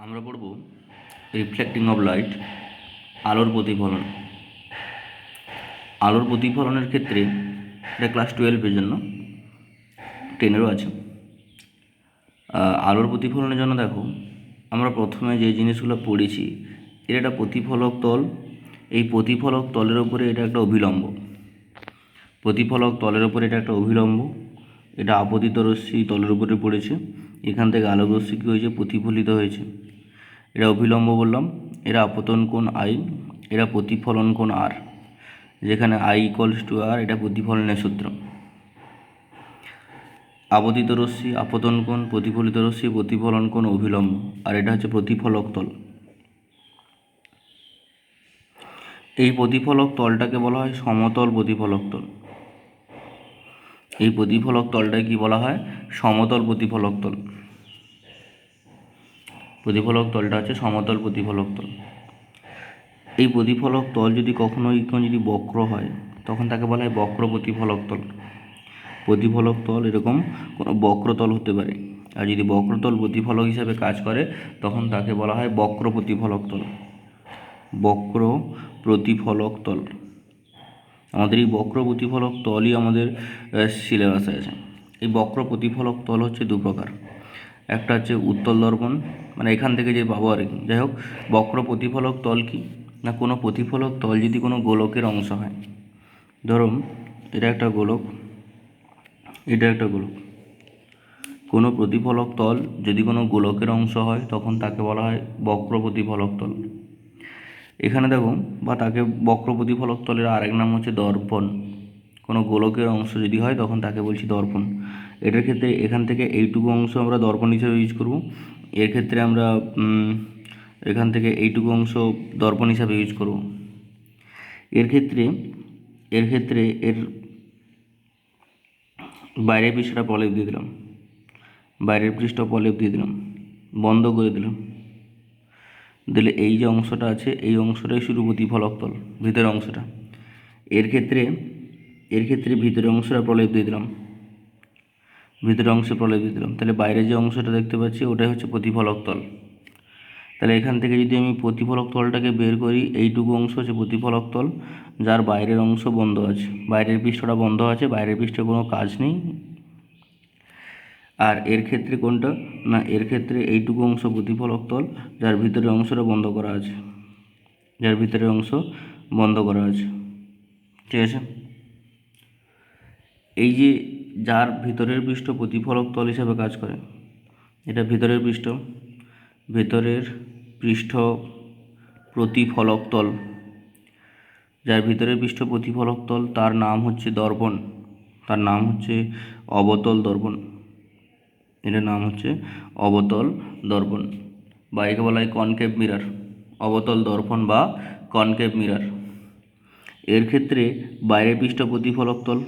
আমরা পড়ব reflecting of light, আলোর প্রতিফলন। আলোর প্রতিফলনের ক্ষেত্রে এটা ক্লাস 12-এর জন্য, 10-এরও আছে। আলোর প্রতিফলনের জন্য দেখো, আমরা প্রথমে যে জিনিসগুলো পড়েছি, এটা একটা প্রতিফলক তল। এই প্রতিফলক তলের ওপরে এটা একটা অভিলম্ব। প্রতিফলক তলের ওপরে এটা একটা অভিলম্ব। এটা আপতিত রশ্মি তলের উপরে পড়েছে। এখান থেকে আলোক রশ্মি কী হয়েছে? প্রতিফলিত হয়েছে। এটা অভিলম্ব বললাম। এরা আপতন কোণ আই, এরা প্রতিফলন কোণ আর। যেখানে আই ইকুয়ালস টু আর, এটা প্রতিফলনের সূত্র। আপতিত রশ্মি আপতন কোণ, প্রতিফলিত রশ্মি প্রতিফলন কোণ, অভিলম্ব। আর এটা হচ্ছে প্রতিফলক তল। এই প্রতিফলক তলটাকে বলা হয় সমতল প্রতিফলক তল। এই প্রতিফলক তলটাকে কি বলা হয়? সমতল প্রতিফলক তল। প্রতিফলক তলটা হচ্ছে সমতল প্রতিফলক তল। এই প্রতিফলক তল যদি কখনো যদি বক্র হয়, তখন তাকে বলা হয় বক্র প্রতিফলক তল। প্রতিফলক তল এরকম কোনো বক্রতল হতে পারে, আর যদি বক্রতল প্রতিফলক হিসাবে কাজ করে তখন তাকে বলা হয় বক্র প্রতিফলক তল। বক্র প্রতিফলক তল। আমাদের এই বক্র প্রতিফলক তলই আমাদের সিলেবাসে আছে। এই বক্র প্রতিফলক তল হচ্ছে দু প্রকার। একটা হচ্ছে উত্তল দর্পণ, মানে এখান থেকে যে পাবো আর কি। যাই হোক, বক্র প্রতিফলক তল কি না, কোনো প্রতিফলক তল যদি কোনো গোলকের অংশ হয়, ধরুন এটা একটা গোলক, এটা একটা গোলক। কোনো প্রতিফলক তল যদি কোনো গোলকের অংশ হয় তখন তাকে বলা হয় বক্র প্রতিফলক তল। এখানে দেখো, বা তাকে বক্র প্রতিফলক তলের আরেক নাম হচ্ছে দর্পণ। কোনো গোলকের অংশ যদি হয় তখন তাকে বলছি দর্পণ। এটার ক্ষেত্রে এখান থেকে এইটুকু অংশ আমরা দর্পণ হিসেবে ইউজ করব। এর ক্ষেত্রে আমরা এখান থেকে এইটুকু অংশ দর্পণ হিসাবে ইউজ করব। এর ক্ষেত্রে এর বাইরের পৃষ্ঠটা প্রলেপ দিয়ে দিলাম, বাইরের পৃষ্ঠ প্রলেপ দিয়ে দিলাম, বন্ধ করে দিলাম। দিলে এই যে অংশটা আছে, এই অংশটাই শুধু প্রতিফলক তল, ভিতরের অংশটা। এর ক্ষেত্রে ভিতরের অংশটা প্রলেপ দিয়ে দিলাম, ভিতরের অংশে প্রলেপ দিয়ে দিলাম। তাহলে বাইরে যে অংশটা দেখতে পাচ্ছি ওটাই হচ্ছে প্রতিফলক তল। তাহলে এখান থেকে যদি আমি প্রতিফলক তলটাকে বের করি, এইটুকু অংশ হচ্ছে প্রতিফলক তল, যার বাইরের অংশ বন্ধ আছে, বাইরের পৃষ্ঠটা বন্ধ আছে, বাইরের পৃষ্ঠে কোনো কাজ নেই। আর এর ক্ষেত্রে কোনটা না, এর ক্ষেত্রে এইটুকু অংশ প্রতিফলক তল, যার ভিতরের অংশটা বন্ধ করা আছে, যার ভিতরের অংশ বন্ধ করা আছে। ঠিক আছে, এই যে যার ভিতরের পৃষ্ঠ প্রতিফলক তল হিসাবে কাজ করে, এটা ভিতরের পৃষ্ঠ, ভেতরের পৃষ্ঠ প্রতিফলক তল। যার ভিতরের পৃষ্ঠ প্রতিফলক তল তার নাম হচ্ছে দর্পণ, তার নাম হচ্ছে অবতল দর্পণ। এটার নাম হচ্ছে অবতল দর্পণ, বা একে বলা হয় কনকেভ মিরর। অবতল দর্পণ বা কনকেভ মিরর। এর ক্ষেত্রে বাইরের পৃষ্ঠ প্রতিফলক তল,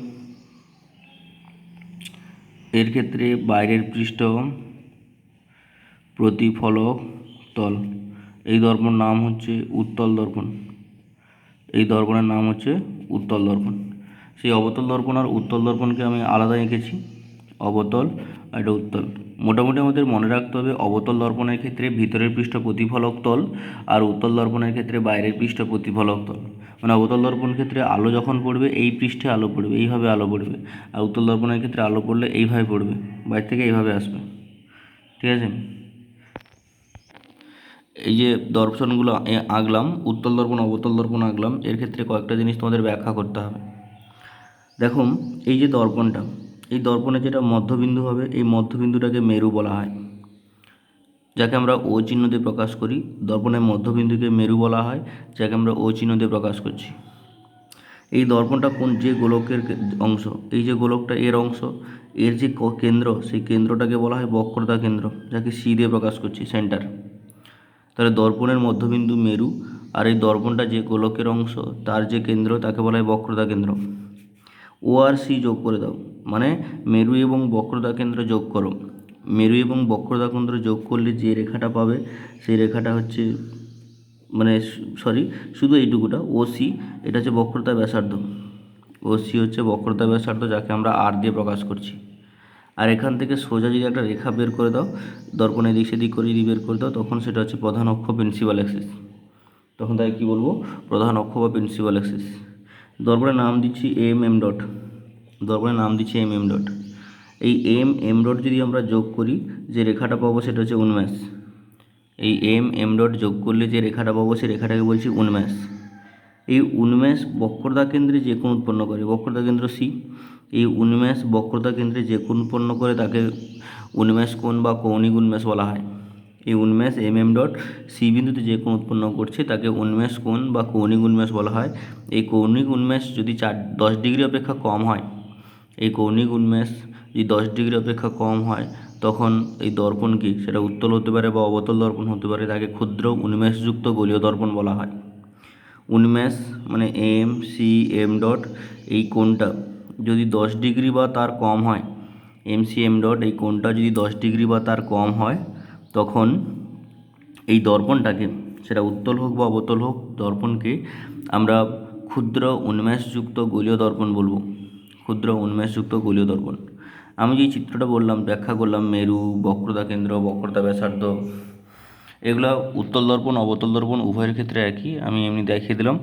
এর ক্ষেত্রে বাইরের পৃষ্ঠ প্রতিফলক তল, এই দর্পণ নাম হচ্ছে উত্তল দর্পণ। এই দর্পণের নাম হচ্ছে উত্তল দর্পণ। সেই অবতল দর্পণ আর উত্তল দর্পণকে আমি আলাদা এঁকেছি, অবতল আর এটা উত্তল। মোটামুটি আমাদের মনে রাখতে হবে, অবতল দর্পণের ক্ষেত্রে ভিতরের পৃষ্ঠ প্রতিফলক তল, আর উত্তল দর্পণের ক্ষেত্রে বাইরের পৃষ্ঠ প্রতিফলক তল। মানে অবতল দর্পণ ক্ষেত্রে আলো যখন পড়বে এই পৃষ্ঠে আলো পড়বে, এইভাবে আলো পড়বে। আর উত্তল দর্পণের ক্ষেত্রে আলো পড়লে এইভাবে পড়বে, বাইরে থেকে এইভাবে আসবে। ঠিক আছে, এই যে দর্শনগুলো আঁকলাম, উত্তল দর্পণ অবতল দর্পণ আঁকলাম, এর ক্ষেত্রে কয়েকটা জিনিস তোমাদের ব্যাখ্যা করতে হবে। দেখো, এই যে দর্পণটা, এই দর্পণে যেটা মধ্যবিন্দু হবে, এই মধ্যবিন্দুটাকে মেরু বলা হয়, যাকে আমরা ও চিহ্ন দিয়ে প্রকাশ করি। দর্পণের মধ্যবিন্দুকে মেরু বলা হয়, যাকে আমরা ও চিহ্ন দিয়ে প্রকাশ করছি। এই দর্পণটা কোন যে গোলকের অংশ, এই যে গোলকটা এর অংশ, এর যে কেন্দ্র, সেই কেন্দ্রটাকে বলা হয় বক্রতা কেন্দ্র, যাকে সি দিয়ে প্রকাশ করছি, সেন্টার। তাহলে দর্পণের মধ্যবিন্দু মেরু, আর এই দর্পণটা যে গোলকের অংশ তার যে কেন্দ্র তাকে বলা হয় বক্রতা কেন্দ্র। ও আর সি যোগ করে দাও, মানে মেরু এবং বক্রতা কেন্দ্র যোগ করো। মেরু এবং বক্রতা কেন্দ্র যোগ করলে যে রেখাটা পাবে সেই রেখাটা হচ্ছে, মানে শুধু এইটুকুটা ও সি, এটা হচ্ছে বক্রতা ব্যাসার্ধ। ও সি হচ্ছে বক্রতা ব্যাসার্ধ, যাকে আমরা আর দিয়ে প্রকাশ করছি। আর এখান থেকে সোজা যদি একটা রেখা বের করে দাও, দর্পণে এদিক সেদিক করে যদি বের করে দাও, তখন সেটা হচ্ছে প্রধান অক্ষ প্রিন্সিপাল অ্যাক্সিস। তখন তাকে কী বলবো? প্রধান অক্ষ বা প্রিন্সিপাল অ্যাক্সিস। দর্পণের নাম দিচ্ছি এম ডট, দর্পণের নাম দিচ্ছি এম ডট। এই এম ডট যদি আমরা যোগ করি, যে রেখাটা পাবো সেটা হচ্ছে উন্মেষ। এই এম ডট যোগ করলে যে রেখাটা পাবো সেই রেখাটাকে বলছি উন্মেষ। এই উন্মেষ বক্রতা কেন্দ্রে যে কোণ উৎপন্ন করে, বক্রতা কেন্দ্র সি, এই উন্মেষ বক্রতা কেন্দ্রে যে কোণ উৎপন্ন করে তাকে উন্মেষ কোণ বা কৌণিক উন্মেষ বলা হয়। এই উন্মেষ এম ডট সি বিন্দুতে যে কোণ উৎপন্ন করছে তাকে উন্মেষ কোণ বা কৌণিক উন্মেষ বলা হয়। এই কৌণিক উন্মেষ যদি 10 ডিগ্রি অপেক্ষা কম হয়, এই কৌণিক উন্মেষ যদি 10 ডিগ্রি অপেক্ষা কম হয়, তখন এই দর্পণ কি সেটা উত্তল হতে পারে বা অবতল দর্পণ হতে পারে, তাকে ক্ষুদ্র উন্মেষযুক্ত গোলীয় দর্পণ বলা হয়। উন্মেষ মানে এম ডট, এই কোণটা যদি 10 ডিগ্রি বা তার কম হয়, এম ডট এই কোণটা যদি 10 ডিগ্রি বা তার কম হয়, তখন এই দর্পণটাকে, সেটা উত্তল হোক বা অবতল হোক, দর্পণকে আমরা ক্ষুদ্র উন্মেষযুক্ত গোলীয় দর্পণ বলবো। ক্ষুদ্র উন্মেষযুক্ত গোলীয় দর্পণ। আমি যে চিত্রটা বললাম, ব্যাখ্যা করলাম, মেরু, বক্রতা কেন্দ্র, বক্রতা ব্যাসার্ধ, এগুলো উত্তল দর্পণ অবতল দর্পণ উভয়ের ক্ষেত্রে একই। আমি এমনি দেখিয়ে দিলাম,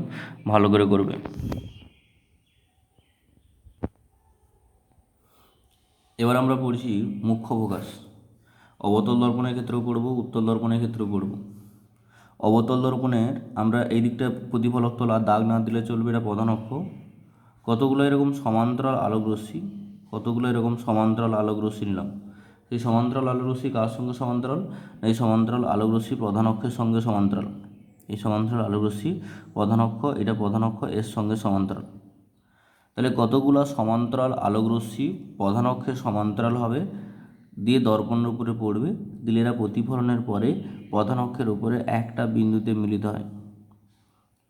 ভালো করে করবে। এবার আমরা পড়ছি মুখ্য ফোকাস। অবতল দর্পণের ক্ষেত্রেও পড়ব, উত্তল দর্পণের ক্ষেত্রেও পড়ব। অবতল দর্পণের আমরা এই দিকটা প্রতিফলক তল, আর দাগ না দিলে চলবে, এটা প্রধান অক্ষ। কতগুলো এরকম সমান্তরাল আলোক রশ্মি, কতগুলো এরকম সমান্তরাল আলোক রশ্মি নিলাম। এই সমান্তরাল আলোক রশ্মি কার সঙ্গে সমান্তরাল? এই সমান্তরাল আলোক রশ্মি প্রধান অক্ষের সঙ্গে সমান্তরাল। এই সমান্তরাল আলোক রশ্মি প্রধান অক্ষ, এটা প্রধান অক্ষ এর সঙ্গে সমান্তরাল। তাহলে কতগুলো সমান্তরাল আলোক রশ্মি প্রধান অক্ষের সমান্তরাল হবে, দিয়ে দর্পণের উপরে পড়বে, দিলে এরা প্রতিফলনের পরে প্রধান অক্ষের উপরে একটা বিন্দুতে মিলিত হয়।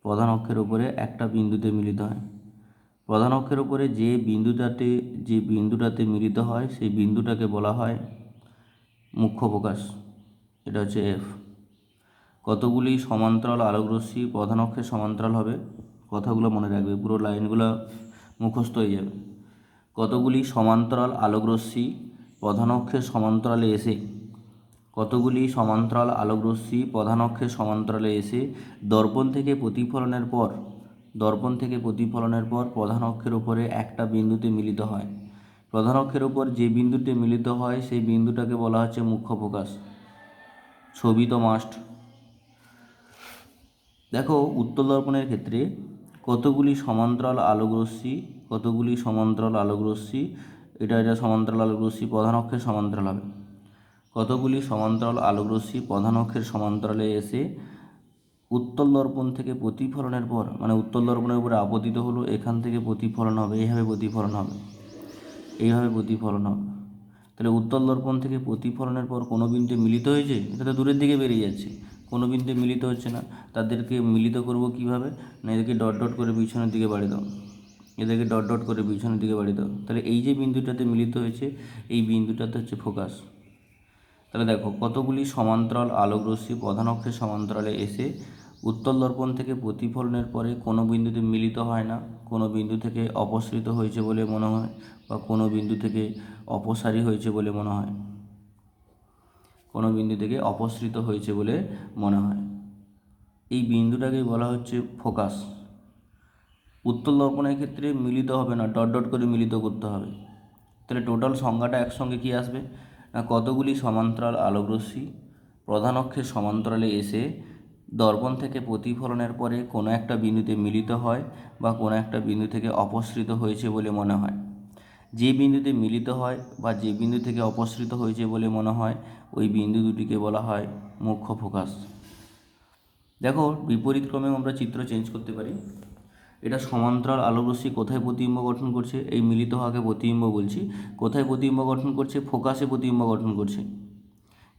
প্রধান অক্ষের উপরে একটা বিন্দুতে মিলিত হয়। প্রধান অক্ষের উপরে যে বিন্দুটাতে মিলিত হয় সেই বিন্দুটাকে বলা হয় মুখ্য ফোকাস। এটা হচ্ছে এফ। কতগুলি সমান্তরাল আলোক রশ্মি প্রধান অক্ষের সমান্তরাল হবে, কথাগুলো মনে রাখবে, পুরো লাইনগুলো মুখস্থ হয়ে যাবে। কতগুলি সমান্তরাল আলোক রশ্মি প্রধান অক্ষের সমান্তরালে এসে, কতগুলি সমান্তরাল আলোক রশ্মি প্রধান অক্ষের সমান্তরালে এসে দর্পণ থেকে প্রতিফলনের পর প্রধান অক্ষের উপরে একটা বিন্দুতে মিলিত হয়। প্রধান অক্ষের উপর যে বিন্দুতে মিলিত হয় সেই বিন্দুটাকে বলা হচ্ছে মুখ্য ফোকাস। ছবি তো মাস্ট। দেখো উত্তল দর্পণের ক্ষেত্রে কতগুলি সমান্তরাল আলোক রশ্মি, এটা সমান্তরাল আলোক রশ্মি প্রধান অক্ষের সমান্তরাল হবে। কতগুলি সমান্তরাল আলোক রশ্মি প্রধান অক্ষের সমান্তরালে এসে উত্তল দর্পণ থেকে প্রতিফলনের পর, মানে উত্তল দর্পণের উপরে আপতিত হলো, এখান থেকে প্রতিফলন হবে, এইভাবে প্রতিফলন হবে। তাহলে উত্তল দর্পণ থেকে প্রতিফলনের পর কোনো বিন্দুতে মিলিত হয়েছে, এটা তো দূরের দিকে বেরিয়ে যাচ্ছে, কোনো বিন্দুতে মিলিত হচ্ছে না। তাদেরকে মিলিত করব কিভাবে? না এদেরকে ডট ডট করে পিছনের দিকে বাড়িয়ে দাও, তাহলে এই যে বিন্দুটাতে মিলিত হয়েছে এই বিন্দুটাতে হচ্ছে ফোকাস। তাহলে দেখো কতগুলি সমান্তরাল আলোক রশ্মি প্রধান অক্ষের সমান্তরালে এসে উত্তল দর্পণ থেকে প্রতিফলনের পরে কোনো বিন্দুতে মিলিত হয় না, কোনো বিন্দু থেকে অপসৃত হয়েছে বলে মনে হয়, বা কোনো বিন্দু থেকে অপসারী হয়েছে বলে মনে হয়, এই বিন্দুটাকেই বলা হচ্ছে ফোকাস। উত্তল দর্পণের ক্ষেত্রে মিলিত হবে না, ডট ডট করে মিলিত করতে হবে। তাহলে টোটাল সংজ্ঞাটা একসঙ্গে কী আসবে? না কতগুলি সমান্তরাল আলোক রশ্মি প্রধান অক্ষের সমান্তরালে এসে দর্পণ থেকে প্রতিফলনের পরে কোনো একটা বিন্দুতে মিলিত হয় বা কোনো একটা বিন্দু থেকে অপসৃত হয়েছে বলে মনে হয়। যে বিন্দুতে মিলিত হয় বা যে বিন্দু থেকে অপসৃত হয়েছে বলে মনে হয় ওই বিন্দু দুটিকে বলা হয় মুখ্য ফোকাস। দেখো বিপরীত ক্রমেও আমরা চিত্র চেঞ্জ করতে পারি। এটা সমান্তরাল আলোক রশ্মি কোথায় প্রতিবিম্ব গঠন করছে? এই মিলিত হওয়াকে প্রতিবিম্ব বলছি। কোথায় প্রতিবিম্ব গঠন করছে? ফোকাসে প্রতিবিম্ব গঠন করছে।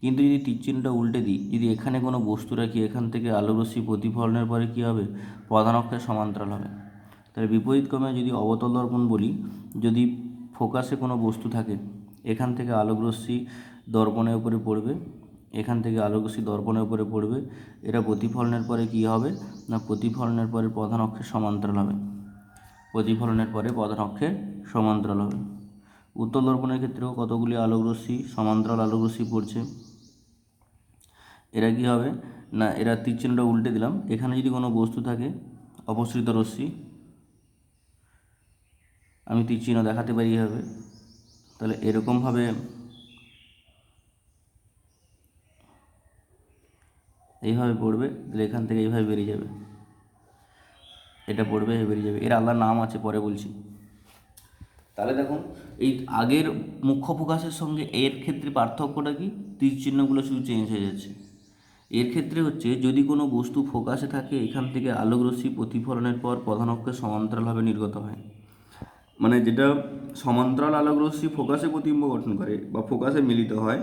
কিন্তু যদি তীরচিহ্নটা উল্টে দিই, যদি এখানে কোনো বস্তু রাখি, এখান থেকে আলোক রশ্মি প্রতিফলনের পরে কী হবে? প্রধান অক্ষের সমান্তরাল হবে। তাহলে বিপরীত ক্রমে যদি অবতল দর্পণ বলি, যদি ফোকাসে কোনো বস্তু থাকে, এখান থেকে আলোক রশ্মি দর্পণের উপরে পড়বে, এটা প্রতিফলনের পরে কী হবে? না প্রতিফলনের পরে প্রধান অক্ষের সমান্তরাল হবে। উত্তল দর্পণের ক্ষেত্রেও কতগুলি আলোকরশ্মি সমান্তরাল আলোকরশ্মি পড়ছে। এরা কী হবে না, এরা তীর চিহ্নটা উল্টে দিলাম, এখানে যদি কোনো বস্তু থাকে অপসৃত রশ্মি, আমি তীর চিহ্ন দেখাতে পারি এইভাবে, তাহলে এরকমভাবে এইভাবে পড়বে, তাহলে এখান থেকে এইভাবে বেরিয়ে যাবে, এটা পড়বে বেরিয়ে যাবে। এর আলাদা নাম আছে, পরে বলছি। তাহলে দেখুন এই আগের মুখ্য ফোকাসের সঙ্গে এর ক্ষেত্রে পার্থক্যটা কি, তীর চিহ্নগুলো শুধু চেঞ্জ হয়ে যাচ্ছে। এর ক্ষেত্রে হচ্ছে যদি কোনো বস্তু ফোকাসে থাকে, এখান থেকে আলোকরশ্মি প্রতিফলনের পর প্রধান অক্ষে সমান্তরালভাবে নির্গত হয়। মানে যেটা সমান্তরাল আলোকরশ্মি ফোকাসে প্রতিবিম্ব গঠন করে বা ফোকাসে মিলিত হয়,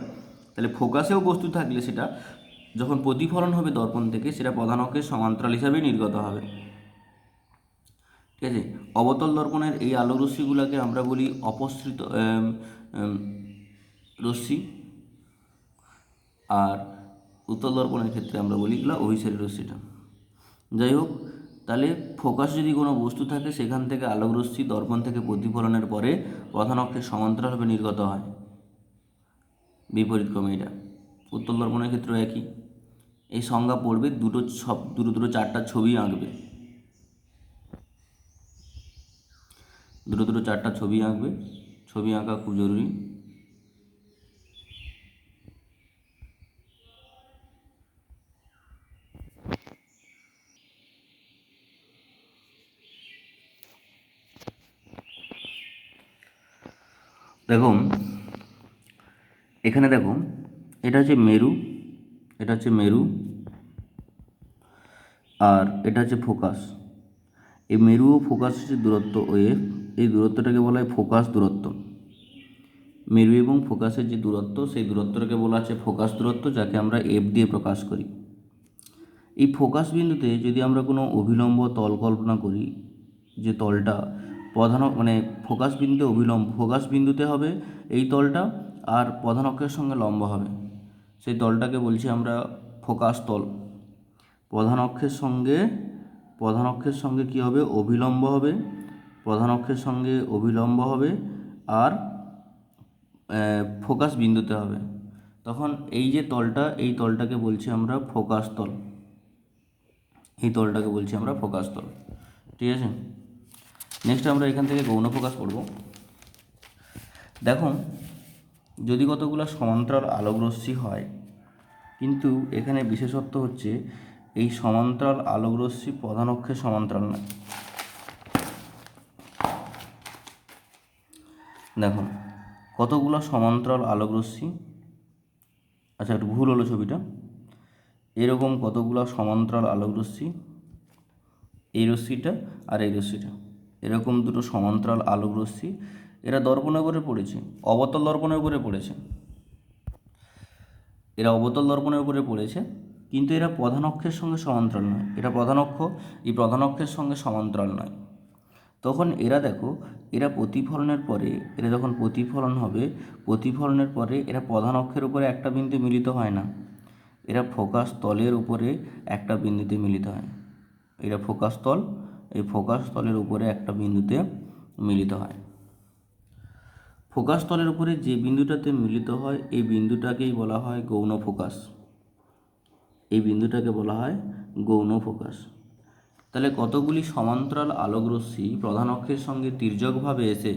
তাহলে ফোকাসেও বস্তু থাকলে সেটা যখন প্রতিফলন হবে দর্পণ থেকে, সেটা প্রধান অক্ষের সমান্তরাল হিসাবে নির্গত হবে। ঠিক আছে। অবতল দর্পণের এই আলোকরশ্মিগুলোকে আমরা বলি অপসৃত রশ্মি, আর উত্তল দর্পণের ক্ষেত্রে আমরা বলি এগুলো অভিসারী রশ্মিটা। যাই হোক, তাহলে ফোকাস যদি কোনো বস্তু থাকে, সেখান থেকে আলোকরশ্মি দর্পণ থেকে প্রতিফলনের পরে প্রধান অক্ষের সমান্তরালভাবে নির্গত হয়, বিপরীত ক্রমে। এটা উত্তল দর্পণের ক্ষেত্রেও একই। এই সংজ্ঞা পড়বে, দুটো চারটা ছবি আঁকবে, দুটো চারটা ছবি আঁকবে, ছবি আঁকা খুব জরুরি। দেখুন এখানে দেখুন, এটা হচ্ছে মেরু, এটা হচ্ছে মেরু, আর এটা হচ্ছে ফোকাস। এই মেরু ও ফোকাসের যে দূরত্ব ওএফ, এই দূরত্বটাকে বলা হয় ফোকাস দূরত্ব। মেরু এবং ফোকাসের যে দূরত্ব, সেই দূরত্বটাকে বলা আছে ফোকাস দূরত্ব, যাকে আমরা এফ দিয়ে প্রকাশ করি। এই ফোকাস বিন্দুতে যদি আমরা কোনো অভিলম্ব তল কল্পনা করি, যে তলটা প্রধান মানে ফোকাস বিন্দুতে ফোকাস বিন্দুতে হবে এই তলটা, আর প্রধান অক্ষের সঙ্গে লম্ব হবে, সেই তলটাকে বলছি আমরা ফোকাস তল। প্রধান অক্ষের সঙ্গে কী হবে, অভিলম্ব হবে, প্রধান অক্ষের সঙ্গে অভিলম্ব হবে, আর ফোকাস বিন্দুতে হবে। তখন এই যে তলটা, এই তলটাকে বলছি আমরা ফোকাস তল, এই তলটাকে বলছি আমরা ফোকাস তল। ঠিক আছে। নেক্সট আমরা এখান থেকে গৌণ ফোকাস পড়ব। দেখুন, যদি কতগুলো সমান্তরাল আলোকরশ্মি হয়, কিন্তু এখানে বিশেষত্ব হচ্ছে এই সমান্তরাল আলোকরশ্মি প্রধান অক্ষের সমান্তরাল নয়। দেখুন কতগুলো সমান্তরাল আলোকরশ্মি, আচ্ছা একটু ভুল হলো ছবিটা, এরকম কতগুলো সমান্তরাল আলোকরশ্মি, এই রশ্মিটা আর এই রশ্মিটা, এরকম দুটো সমান্তরাল আলোকরশ্মি, এরা দর্পণের উপরে পড়েছে, অবতল দর্পণের উপরে পড়েছে, এরা অবতল দর্পণের উপরে পড়েছে, কিন্তু এরা প্রধান অক্ষের সঙ্গে সমান্তরাল নয়। এটা প্রধান অক্ষ, এই প্রধান অক্ষের সঙ্গে সমান্তরাল নয়। তখন এরা দেখো, এরা প্রতিফলনের পরে, এরা যখন প্রতিফলন হবে, প্রতিফলনের পরে এরা প্রধান অক্ষের উপরে একটা বিন্দু মিলিত হয় না, এরা ফোকাস তলের উপরে একটা বিন্দুতে মিলিত হয়। এরা ফোকাস তল, এই ফোকাস তলের উপরে একটা বিন্দুতে মিলিত হয়। ফোকাস তলের উপরে যে বিন্দুটাতে মিলিত হয়, এই বিন্দুটাকেই বলা হয় গৌণ ফোকাস, এই বিন্দুটাকে বলা হয় গৌণ ফোকাস। তাহলে কতগুলি সমান্তরাল আলোকরশ্মি প্রধান অক্ষের সঙ্গে তির্যকভাবে এসে,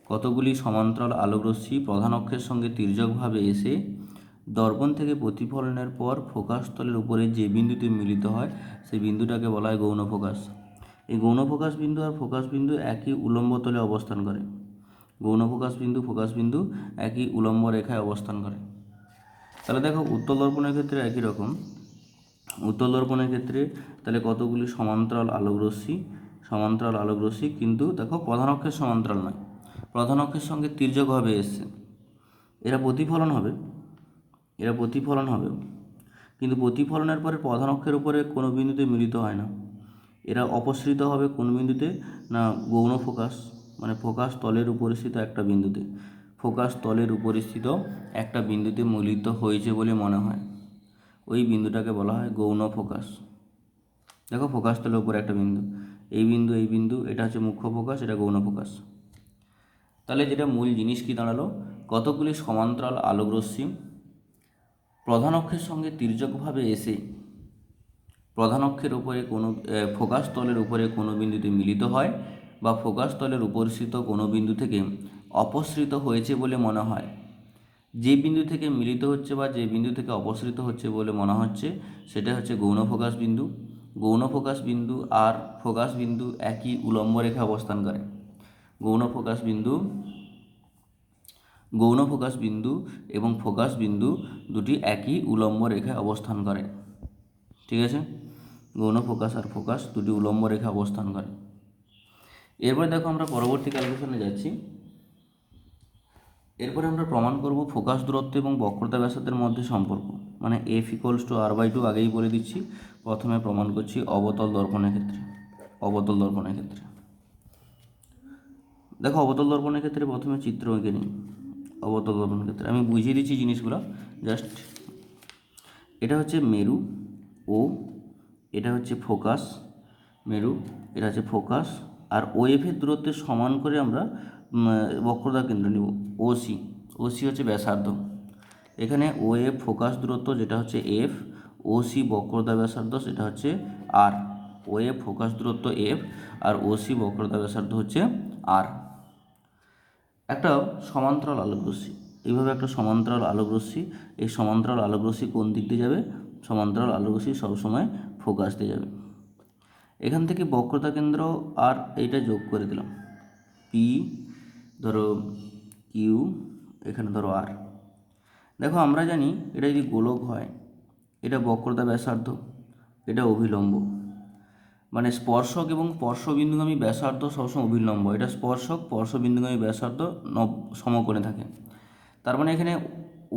কতগুলি সমান্তরাল আলোকরশ্মি প্রধান অক্ষের সঙ্গে তির্যকভাবে এসে দর্পণ থেকে প্রতিফলনের পর ফোকাস তলের উপরে যে বিন্দুতে মিলিত হয়, সেই বিন্দুটাকে বলা হয় গৌণ ফোকাস। এই গৌণ ফোকাস বিন্দু আর ফোকাস বিন্দু একই উলম্ব তলে অবস্থান করে, গৌণ ফোকাস বিন্দু একই উলম্ব রেখায় অবস্থান করে। তাহলে দেখো উত্তল দর্পণের ক্ষেত্রে একই রকম, উত্তল দর্পণের ক্ষেত্রে তাহলে কতগুলি সমান্তরাল আলোকরশ্মি, কিন্তু দেখো প্রধান অক্ষের সমান্তরাল নয়, প্রধান অক্ষের সঙ্গে তির্যকভাবে এসছে, এরা প্রতিফলন হবে, কিন্তু প্রতিফলনের পরে প্রধান অক্ষের উপরে কোনো বিন্দুতে মিলিত হয় না, এরা অপসৃত হবে কোন বিন্দুতে না, গৌণ ফোকাস, মানে ফোকাস তলের উপরিস্থিত একটা বিন্দুতে, ফোকাস তলের উপরিস্থিত একটা বিন্দুতে মিলিত হয়েছে বলে মনে হয়, ওই বিন্দুটাকে বলা হয় গৌণ ফোকাস। দেখো ফোকাস তলের উপরে একটা বিন্দু, এই বিন্দু, এটা হচ্ছে মুখ্য ফোকাস, এটা গৌণ ফোকাস। তাহলে যেটা মূল জিনিস কি দাঁড়ালো, কতগুলি সমান্তরাল আলোকরশ্মি প্রধান অক্ষের সঙ্গে তির্যকভাবে এসে প্রধান অক্ষের উপরে কোনো ফোকাস তলের উপরে কোনো বিন্দুতে মিলিত হয় বা ফোকাস তলের উপরিস্থিত কোনো বিন্দু থেকে অপসৃত হয়েছে বলে মনে হয়। যে বিন্দু থেকে মিলিত হচ্ছে বা যে বিন্দু থেকে অপসৃত হচ্ছে বলে মনে হচ্ছে সেটা হচ্ছে গৌণ ফোকাস বিন্দু। গৌণ ফোকাস বিন্দু আর ফোকাস বিন্দু একই উলম্ব রেখে অবস্থান করে। গৌণ ফোকাস বিন্দু এবং ফোকাস বিন্দু দুটি একই উলম্ব রেখায় অবস্থান করে। ঠিক আছে, গৌণ ফোকাস আর ফোকাস দুটি উলম্ব রেখা অবস্থান করে। এরপরে দেখো আমরা পরবর্তী ক্যালকুলেশনে যাচ্ছি। এরপরে আমরা প্রমাণ করব ফোকাস দূরত্ব এবং বক্রতা ব্যাসার্ধের মধ্যে সম্পর্ক, মানে F=r/2 আগেই বলে দিচ্ছি। প্রথমে প্রমাণ করছি অবতল দর্পণের ক্ষেত্রে। দেখো অবতল দর্পণের ক্ষেত্রে প্রথমে চিত্র এঁকে নিই। অবতল দর্পণের ক্ষেত্রে আমি বুঝিয়ে দিচ্ছি জিনিসগুলো, জাস্ট এটা হচ্ছে মেরু ও, এটা হচ্ছে ফোকাস মেরু, এটা হচ্ছে ফোকাস, আর OF এর দূরত্বের সমান করে আমরা বক্রতা কেন্দ্র নিব ওসি হচ্ছে ব্যাসার্ধ। এখানে OF ফোকাস দূরত্ব যেটা হচ্ছে F, OC বক্রতা ব্যাসার্ধ সেটা হচ্ছে R। OF ফোকাস দূরত্ব F আর OC বক্রতা ব্যাসার্ধ হচ্ছে R। একটা সমান্তরাল আলোকরশ্মি, এইভাবে একটা সমান্তরাল আলোকরশ্মি, এই সমান্তরাল আলোকরশ্মি কোন দিক দিয়ে যাবে? সমান্তরাল আলোকরশ্মি সবসময় ফোকাস দিয়ে যাবে। এখান থেকে বক্রতা কেন্দ্র আর এইটা যোগ করে দিলাম, পি ধরো কিউ, এখানে ধরো আর। দেখো আমরা জানি এটা যদি গোলক হয়, এটা বক্রতা ব্যাসার্ধ, এটা অভিলম্ব, মানে স্পর্শক এবং স্পর্শবিন্দুগামী ব্যাসার্ধ সবসময় অভিলম্ব। এটা স্পর্শক স্পর্শবিন্দুগামী ব্যাসার্ধ সমকোণে থাকে। তার মানে এখানে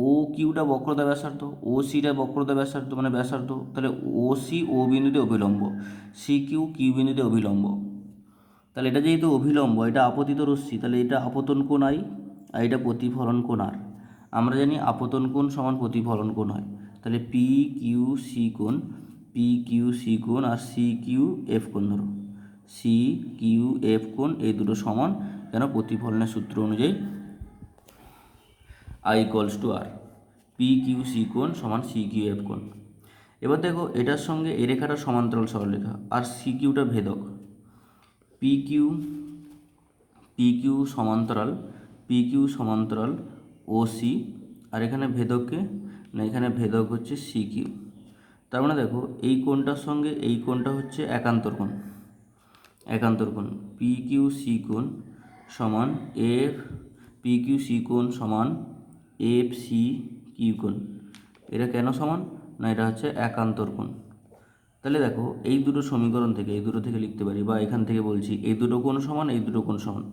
ও কিউটা বক্রতা ব্যাসার্ধ, ও সিটা বক্রতা ব্যাসার্ধ মানে ব্যাসার্ধ, তাহলে ও সি ও বিন্দুতে অভিলম্ব, সি কিউ কিউ বিন্দুতে অভিলম্ব। তাহলে এটা যেহেতু অভিলম্ব, এটা আপতিত রশ্মি, তাহলে এটা আপতন কোণ আই আর এটা প্রতিফলন কোণ আর। আমরা জানি আপতন কোণ সমান প্রতিফলন কোণ হয়। তাহলে পি কিউ সি কোণ আর সি কিউ এফ কোণ, ধরো সি কিউ এফ কোণ এই দুটো সমান, কেন? প্রতিফলনের সূত্র অনুযায়ী I=R, পি কিউ সি কোণ সমান সি কিউ এফ কোণ। এবার দেখো এটার সঙ্গে এই রেখাটা সমান্তরাল সরলরেখা আর সি কিউটা ভেদক। পি কিউ সমান্তরাল ও সি, আর এখানে ভেদককে না, এখানে ভেদক হচ্ছে সি কিউ। তার মানে দেখো এই কোণটার সঙ্গে এই কোণটা হচ্ছে একান্তর কোণ। পি কিউ সি কোণ সমান এফ সি কিউ কোণ। এটা কেন সমান? না এটা হচ্ছে একান্তর কোণ। তাহলে দেখো এই দুটো সমীকরণ থেকে, এই দুটো থেকে লিখতে পারি, বা এখান থেকে বলছি এই দুটো কোণ সমান, এই দুটো কোণ সমান।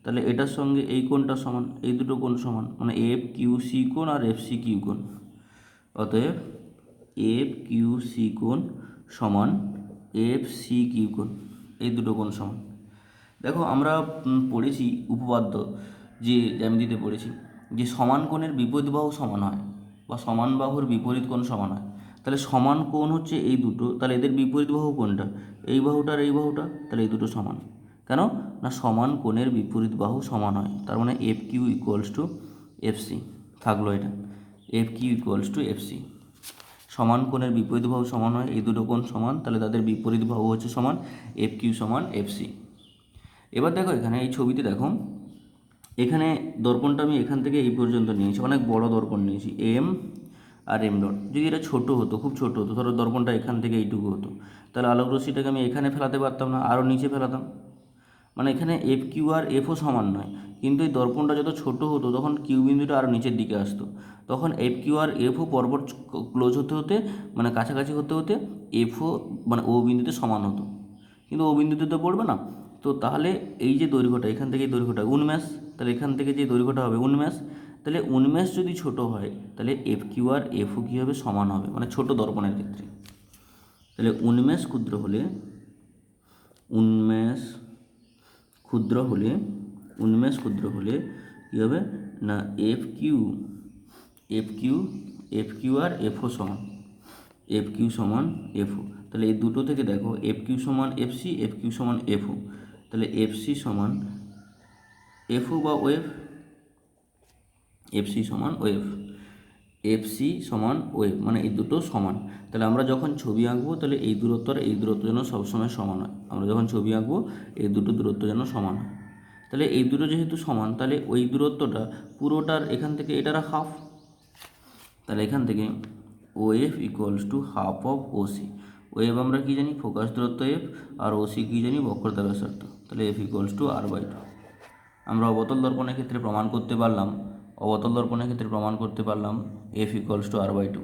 তাহলে এটার সঙ্গে এই কোণটা সমান, এই দুটো কোণ সমান, মানে এফ কিউ সি কোণ আর এফ সি কিউ কোণ। অতএব এফ কিউ সি কোণ সমান এফ সি কিউ কোণ, এই দুটো কোণ সমান। দেখো আমরা পড়েছি উপপাদ্য, যে জ্যামিতিতে পড়েছি যে সমান কোণের বিপরীত বাহু সমান হয় বা সমান বাহুর বিপরীত কোণ সমান হয়। তাহলে সমান কোণ হচ্ছে এই দুটো, তাহলে এদের বিপরীত বাহু কোনটা? এই বাহুটা আর এই বাহুটা, তাহলে এই দুটো সমান। কেন না সমান কোণের বিপরীত বাহু সমান হয়, তার মানে F Q equals to F C থাকলো। এটা F Q equals to F C, সমান কোণের বিপরীত বাহু সমান হয়, এই দুটো কোণ সমান, তাহলে তাদের বিপরীত বাহু হচ্ছে সমান, এফ কিউ সমান এফ সি। এবার দেখো এখানে এই ছবিতে দেখো, এখানে দর্পণটা আমি এখান থেকে এই পর্যন্ত নিয়েছি, অনেক বড় দর্পণ নিয়েছি, এম আর এম ডট। যদি এটা ছোটো হতো, খুব ছোটো হতো, ধরো দর্পণটা এখান থেকে এইটুকু হতো, তাহলে আলোক রশ্মিটাকে আমি এখানে ফেলাতে পারতাম না, আরও নিচে ফেলাতাম। মানে এখানে এফ কিউ আর এফও সমান নয়, কিন্তু এই দর্পণটা যত ছোটো হতো তখন কিউ বিন্দুটা আরও নিচের দিকে আসতো, তখন এফ কিউ আর এফও পরপর ক্লোজ হতে মানে কাছাকাছি হতে এফও মানে ও বিন্দুতে সমান হতো, কিন্তু ও বিন্দুতে তো পড়বে না। তো তাহলে এই যে দৈর্ঘ্যটা, এখান থেকে এই দৈর্ঘ্যটা উনমেষ, তাহলে এখান থেকে যে দৈর্ঘ্যটা হবে উনমেষ, তাহলে উনমেষ যদি ছোট হয় তাহলে এফ কিউ আর এফও কী হবে? সমান হবে, মানে ছোট দর্পণের ক্ষেত্রে। তাহলে উনমেষ ক্ষুদ্র হলে কী হবে? না এফ কিউ আর এফও সমান, এফ কিউ সমান এফও। তাহলে এই দুটো থেকে দেখো এফ কিউ সমান এফ সি, এফ কিউ সমান এফও, তাহলে এফ সি সমান এফও বা ওয়েভ, এফসি সমান ওয়েভ, এফসি সমান ওয়েভ, মানে এই দুটো সমান। তাহলে আমরা যখন ছবি আঁকবো তাহলে এই দূরত্ব আর এই দূরত্ব যেন সবসময় সমান হয়। আমরা যখন ছবি আঁকবো এই দুটো দূরত্ব যেন সমান হয়। তাহলে এই দুটো যেহেতু সমান, তাহলে ওই দূরত্বটা পুরোটার এখান থেকে এটার হাফ। তাহলে এখান থেকে O F equals to half of OC. Wave আমরা কী জানি, ফোকাস দূরত্ব এফ, আর ওসি কী জানি, বক্রতা ব্যাসার্ধ। তাহলে এফ ইকুয়ালস টু r/2। আমরা অবতল দর্পণের ক্ষেত্রে প্রমাণ করতে পারলাম, এফ ইকুয়ালস টু r/2।